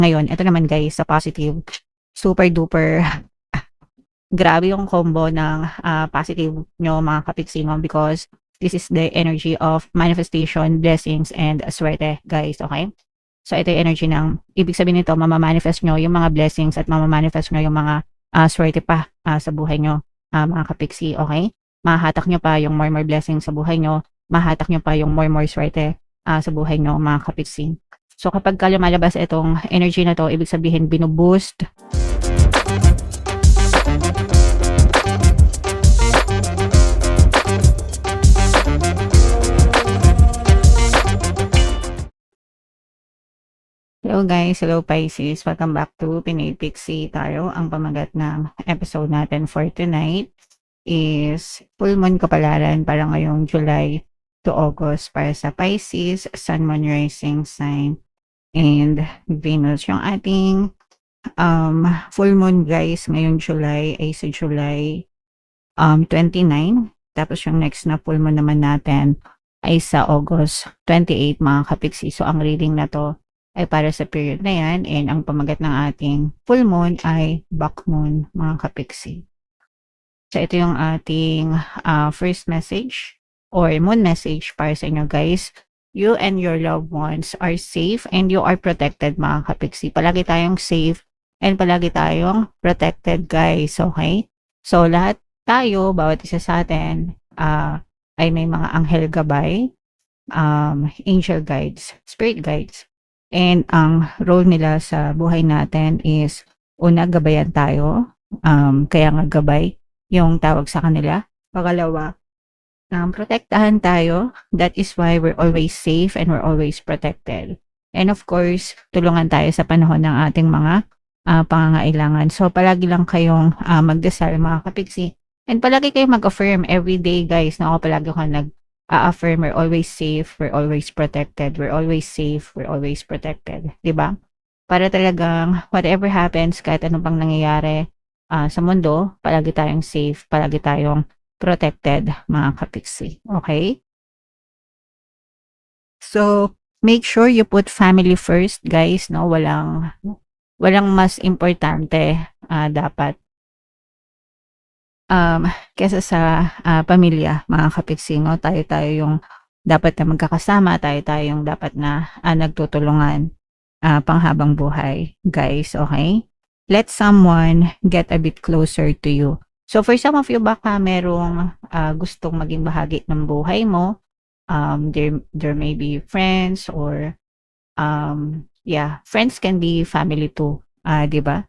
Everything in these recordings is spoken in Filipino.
Ngayon, ito naman guys, sa positive, super duper grabe yung combo ng positive nyo mga kapiksingo because this is the energy of manifestation, blessings, and swerte guys, okay? So ito yung energy ng, ibig sabihin nito, mamamanifest nyo yung mga blessings at mamamanifest nyo yung mga swerte pa sa buhay nyo mga kapiksi, okay? Mahahatak nyo pa yung more blessings sa buhay nyo, mahahatak nyo pa yung more swerte sa buhay nyo mga kapiksi. So kapag ka lumalabas itong energy na to, ibig sabihin binuboost Hello guys, hello Pisces, welcome back to Pinoy Pixie Tarot. Ang pamagat ng episode natin for tonight is full moon kapalaran para ngayong July to August para sa Pisces, Sun, Moon, Rising sign, and Venus. Yung ating full moon guys ngayong July ay sa July 29. Tapos yung next na full moon naman natin ay sa August 28 mga kapiksi. So ang reading na to ay para sa period na yan, and ang pamagat ng ating full moon ay back moon mga kapiksi. So ito yung ating first message or moon message para sa inyo guys. You and your loved ones are safe and you are protected mga kapiksi. Palagi tayong safe and palagi tayong protected guys, okay? So lahat tayo, bawat isa sa atin ay may mga anghel gabay, angel guides, spirit guides. And ang role nila sa buhay natin is, una, gabayan tayo. Kaya nga gabay yung tawag sa kanila. Pangalawa, protektahan tayo. That is why we're always safe and we're always protected. And of course, tulungan tayo sa panahon ng ating mga pangangailangan. So, palagi lang kayong magdasal mga kapiksi. And palagi kayong mag-affirm every day guys na palagi ko affirm, we're always safe, we're always protected, we're always safe, we're always protected, di ba? Para talagang whatever happens, kahit anong pang nangyayari sa mundo, palagi tayong safe, palagi tayong protected, mga kapiksi. Okay? So, make sure you put family first, guys, no? Walang mas importante dapat kesa sa pamilya, mga kapiksingo. Tayo yung dapat na magkakasama, tayo yung dapat na nagtutulungan panghabang buhay, guys, okay? Let someone get a bit closer to you. So for some of you, baka merong gustong maging bahagi ng buhay mo. There may be friends or friends can be family too, di ba?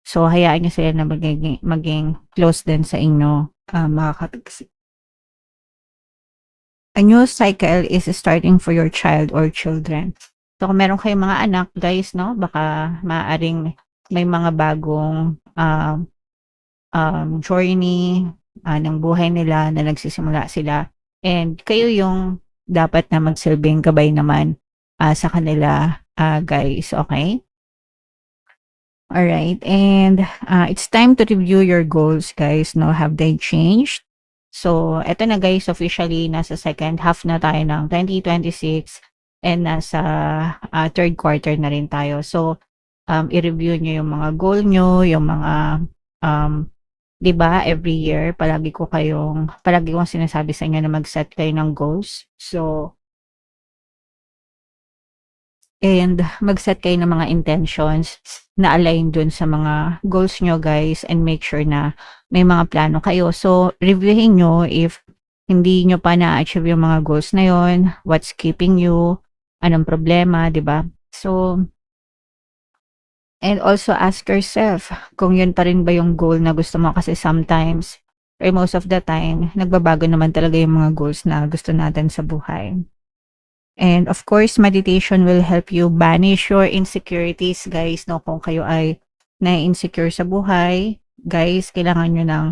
So, hayaan nyo sila na maging close din sa inyo, mga kapiksi. A new cycle is starting for your child or children. So, kung meron kayong mga anak, guys, no, baka maaaring may mga bagong journey ng buhay nila na nagsisimula sila. And kayo yung dapat na magsilbing gabay naman sa kanila, guys, okay? Alright, and it's time to review your goals, guys, no? Have they changed? So, eto na guys, officially, nasa second half na tayo ng 2026 and nasa third quarter na rin tayo. So, i-review nyo yung mga goal nyo, yung mga, di ba, every year, palagi kong sinasabi sa inyo na mag-set kayo ng goals. So, and mag-set kayo ng mga intentions na align dun sa mga goals nyo guys, and make sure na may mga plano kayo. So, reviewin nyo if hindi nyo pa na-achieve yung mga goals na yon, what's keeping you, anong problema, di ba? So, and also ask yourself kung yun pa rin ba yung goal na gusto mo, kasi sometimes or most of the time, nagbabago naman talaga yung mga goals na gusto natin sa buhay. And of course, meditation will help you banish your insecurities, guys, no? Kung kayo ay na-insecure sa buhay, guys, kailangan nyo ng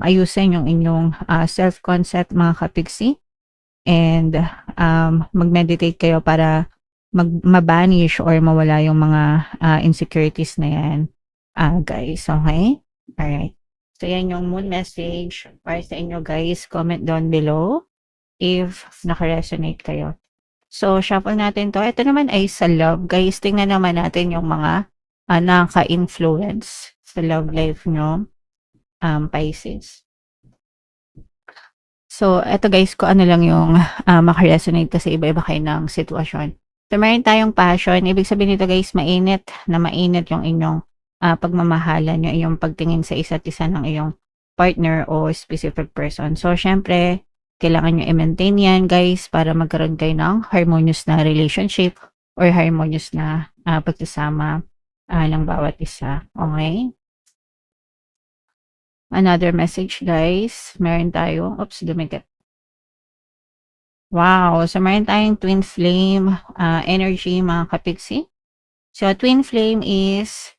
ayusin yung inyong self-concept, mga kapiksi. And mag-meditate kayo para mabanish or mawala yung mga insecurities na yan, guys, okay? Alright. So, yan yung moon message para sa inyo, guys. Comment down below if naka-resonate kayo. So, shuffle natin 'to. Ito naman ay sa love, guys. Tingnan naman natin yung mga, nakaka-influence sa love life niyo, Pisces. So, eto guys, kung ano lang yung, maka-resonate kasi iba-iba kayo ng sitwasyon. So, meron tayong passion. Ibig sabihin nito guys, mainit na mainit yung inyong, pagmamahalan, yung iyong pagtingin sa isa't isa ng iyong partner o specific person. So, siyempre, kailangan nyo i-maintain yan guys para magkaroon kayo ng harmonious na relationship or harmonious na pagsasama ng bawat isa. Okay? Another message guys, meron tayong, oops, dumikit. Wow! So, meron tayong twin flame energy mga kapiksi. So, twin flame is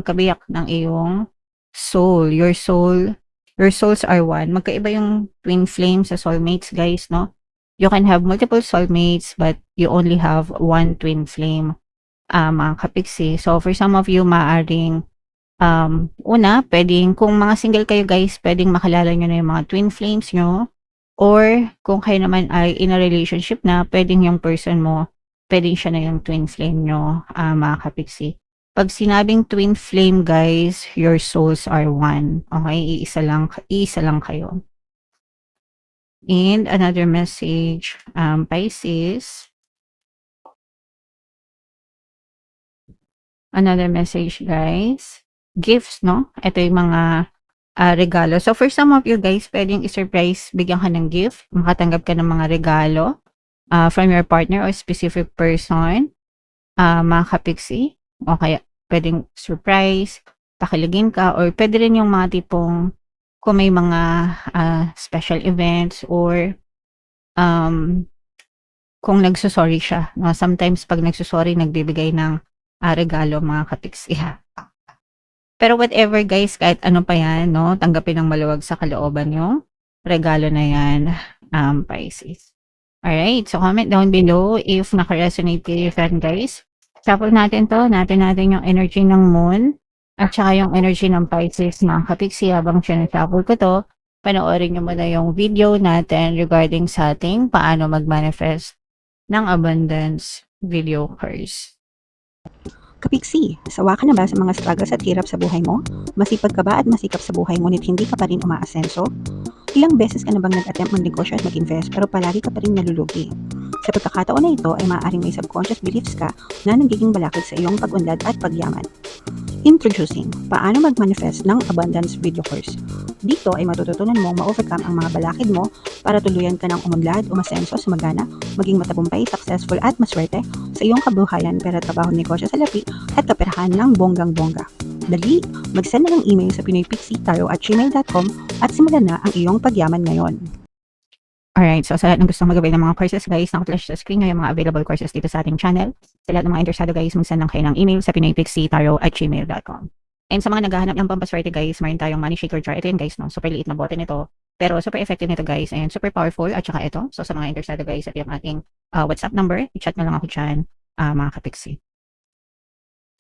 kabiyak ng iyong soul. Your souls are one. Magkaiba yung twin flame sa soulmates guys, no? You can have multiple soulmates but you only have one twin flame mga kapiksi. So, for some of you, maaring una, pwedeng kung mga single kayo guys, pwedeng makilala nyo na yung mga twin flames nyo. Or kung kayo naman ay in a relationship na, pwedeng yung person mo, pwedeng siya na yung twin flame nyo, mga kapiksi. Pag sinabing twin flame guys, your souls are one. Okay? Iisa lang kayo. And another message, Pisces. Another message guys. Gifts, no? Ito yung mga regalo. So, for some of you guys, pwedeng i-surprise, bigyan ka ng gift, makatanggap ka ng mga regalo from your partner or specific person, mga kapiksi. O kaya, pwedeng surprise, pakiligin ka, or pwede rin yung mga tipong kung may mga special events or kung nagsusorry siya. No? Sometimes, pag nagsusorry, nagbibigay ng regalo mga kapiksi. Pero whatever guys, kahit ano pa yan, no, tanggapin ng maluwag sa kalooban yung regalo na yan, Pisces. Alright, so comment down below if naka-resonate kayo yan guys. Shuffle natin to, natin yung energy ng moon at saka yung energy ng Pisces mga kapiksi. Habang sinashuffle ko to, panoorin nyo muna yung video natin regarding sa ating paano mag-manifest ng abundance video course. Kapiksi, sawa ka na ba sa mga struggles at hirap sa buhay mo? Masipag ka ba at masikap sa buhay ngunit hindi ka pa rin umaasenso? Ilang beses ka na bang nag-attempt mag-negosyo at mag-invest pero palagi ka pa rin nalulugi? Sa pagkakataon na ito ay maaaring may subconscious beliefs ka na nagiging balakid sa iyong pag-unlad at pagyaman. Introducing, paano mag-manifest ng abundance video course. Dito ay matututunan mong ma-overcome ang mga balakid mo para tuluyan ka ng umunlad, umasenso, sumagana, maging matagumpay, successful at maswerte sa iyong kabuhayan, pera, trabaho, negosyo, salapi at kaperahan ng bonggang-bongga. Dali, mag-send na ng email sa pinoypixie@gmail.com at simulan na ang iyong pagyaman ngayon. Alright, so sa lahat ng gustong mag-avail ng mga courses guys, naka-flash sa screen nyo yung mga available courses dito sa ating channel. Sa lahat ng mga interesado guys, mag-send lang kayo ng email sa pinoypixie@gmail.com. And sa mga naghahanap ng pampaswerte guys, mayroon tayong money shaker jar. Ito yun guys, no? Super liit na bote nito. Pero super effective nito guys and super powerful at saka ito. So sa mga interesado guys, ito yung ating WhatsApp number. I-chat nyo lang ako dyan, mga kapiksi.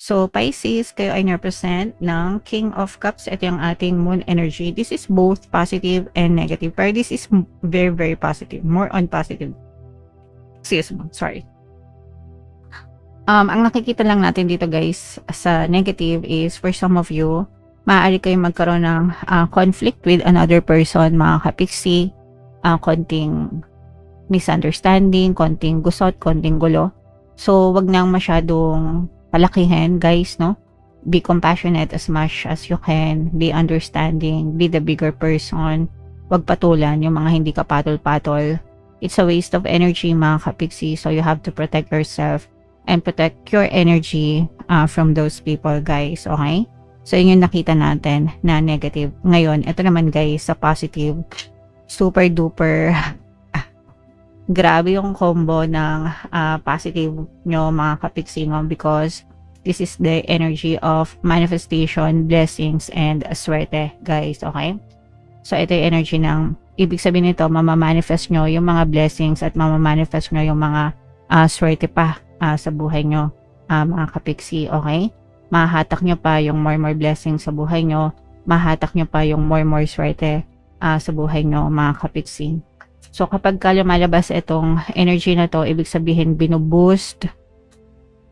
So, Pisces, kayo ay represent ng King of Cups. Ito yung ating moon energy. This is both positive and negative. Pero this is very, very positive. More on positive. Sorry. Ang nakikita lang natin dito guys sa negative is for some of you, maaari kayong magkaroon ng conflict with another person, mga kapiksi. Konting misunderstanding, konting gusot, konting gulo. So, wag nang masyadong palakihin guys, no? Be compassionate as much as you can. Be understanding. Be the bigger person. Wag patulan yung mga hindi ka patol-patol. It's a waste of energy mga kapiksi. So you have to protect yourself and protect your energy from those people guys. Okay? So yun yung nakita natin na negative. Ngayon, ito naman guys sa positive. Super duper grabe yung combo ng positive nyo mga kapiksi mo because this is the energy of manifestation, blessings, and swerte guys, okay? So ito yung energy ng, ibig sabihin nito, mamamanifest nyo yung mga blessings at mamamanifest nyo yung mga swerte pa sa buhay nyo mga kapiksi, okay? Mahahatak nyo pa yung more blessings sa buhay nyo, mahahatak nyo pa yung more swerte sa buhay nyo mga kapiksi. So, kapag ka lumalabas itong energy na to, ibig sabihin binuboost,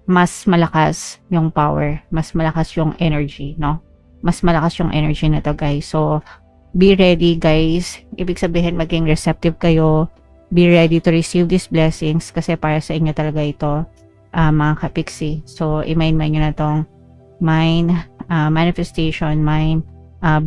mas malakas yung power, mas malakas yung energy, no? Mas malakas yung energy na to, guys. So, be ready, guys. Ibig sabihin, maging receptive kayo. Be ready to receive these blessings kasi para sa inyo talaga ito, mga kapiksi. So, i-mind nyo na tong mind, manifestation, mind,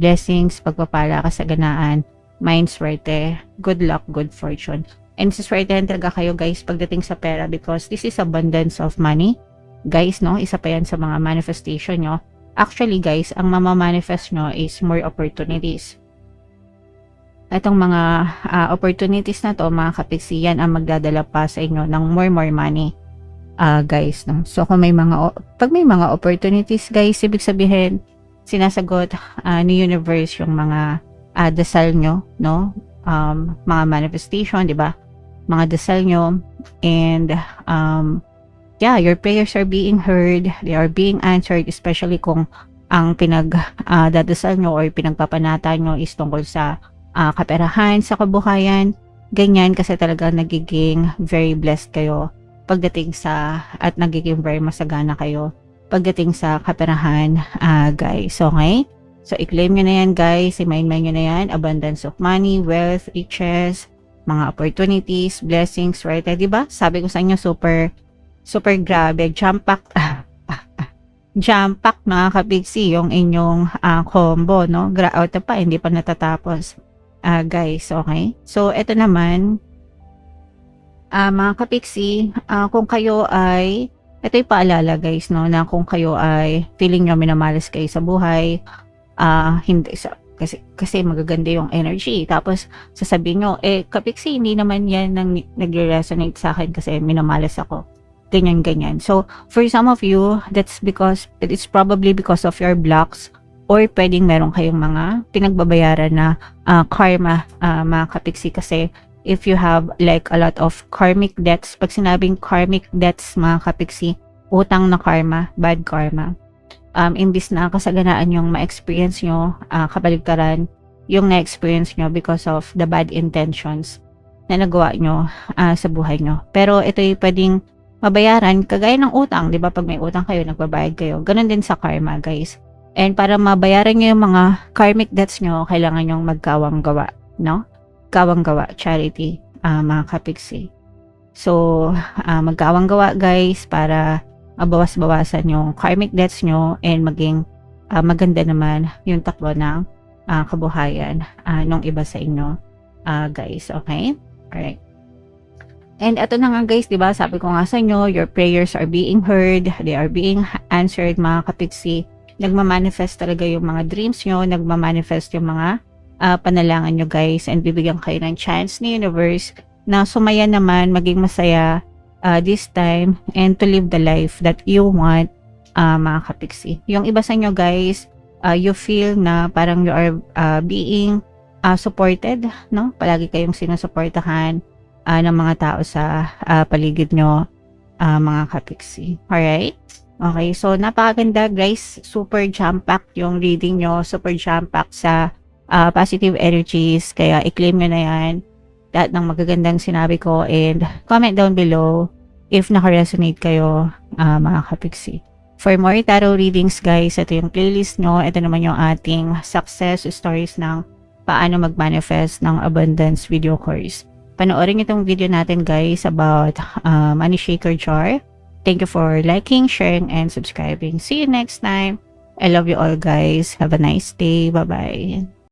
blessings, pagpapala, kasaganaan, mind, swerte, good luck, good fortune. And siswertehan talaga kayo, guys, pagdating sa pera because this is abundance of money. Guys, no? Isa pa yan sa mga manifestation nyo. Actually, guys, ang mamamanifest nyo is more opportunities. Itong mga opportunities na to, mga kapiksi, yan ang magdadala pa sa inyo ng more money. Guys, no? So, kung pag may mga opportunities, guys, ibig sabihin, sinasagot ni universe yung mga dasal nyo, no? Mga manifestation, di ba? Mga dasal nyo. And, yeah, your prayers are being heard. They are being answered, especially kung ang dadasal nyo or pinagpapanata nyo is tungkol sa kaperahan, sa kabuhayan. Ganyan kasi talaga nagiging very blessed kayo pagdating sa, at nagiging very masagana kayo pagdating sa kaperahan, guys. Okay? So, i-claim nyo na yan, guys. I-mind nyo na yan. Abundance of money, wealth, riches, mga opportunities, blessings, right? Diba? Sabi ko sa inyo, super grabe. Jam-pack, jam-pack, mga kapiksi, yung inyong combo, no? Out pa, hindi pa natatapos. Guys, okay? So, ito naman, mga kapiksi, kung kayo ay, ito yung paalala, guys, no? Na kung kayo ay feeling nyo minamalas kayo sa buhay, hindi kasi magaganda yung energy. Tapos sasabihin nyo, kapiksi, hindi naman yan nagre-resonate sa akin kasi minamalas ako. Ganyan. So, for some of you, it's probably because of your blocks or pwedeng meron kayong mga pinagbabayaran na karma, mga kapiksi, kasi if you have like a lot of karmic debts, pag sinabing karmic debts, mga kapiksi, utang na karma, bad karma. Imbis na kasaganaan yung ma-experience nyo, kabaligtaran yung na-experience nyo because of the bad intentions na nagawa nyo sa buhay nyo. Pero ito yung pwedeng mabayaran kagaya ng utang, di ba? Pag may utang kayo, nagbabayad kayo. Ganon din sa karma, guys. And para mabayaran nyo yung mga karmic debts nyo, kailangan nyong magkawang gawa, no? Kawang gawa, charity, mga kapiksi. So, magkawang gawa, guys, para mabawas-bawasan yung karmic debts nyo and maging maganda naman yung takbo ng kabuhayan nung iba sa inyo, guys. Okay? Alright. And ito na nga, guys, diba? Sabi ko nga sa inyo, your prayers are being heard. They are being answered, mga kapiksi. Nagmamanifest talaga yung mga dreams nyo. Nagmamanifest yung mga panalangin nyo, guys. And bibigyan kayo ng chance ni universe na sumaya naman, maging masaya this time, and to live the life that you want, mga kapiksi. Yung iba sa inyo, guys, you feel na parang you are being supported, no? Palagi kayong sinusuportahan ng mga tao sa paligid nyo, mga kapiksi. Alright? Okay, so napakaganda, guys. Super jam-packed yung reading nyo. Super jam-packed sa positive energies. Kaya i-claim nyo na yan. Lahat ng magagandang sinabi ko, and comment down below if naka-resonate kayo, mga kapiksi. For more tarot readings, guys, ito yung playlist nyo. Ito naman yung ating success stories ng paano mag-manifest ng abundance video course. Panoorin itong video natin, guys, about money shaker jar. Thank you for liking, sharing, and subscribing. See you next time. I love you all, guys. Have a nice day. Bye-bye.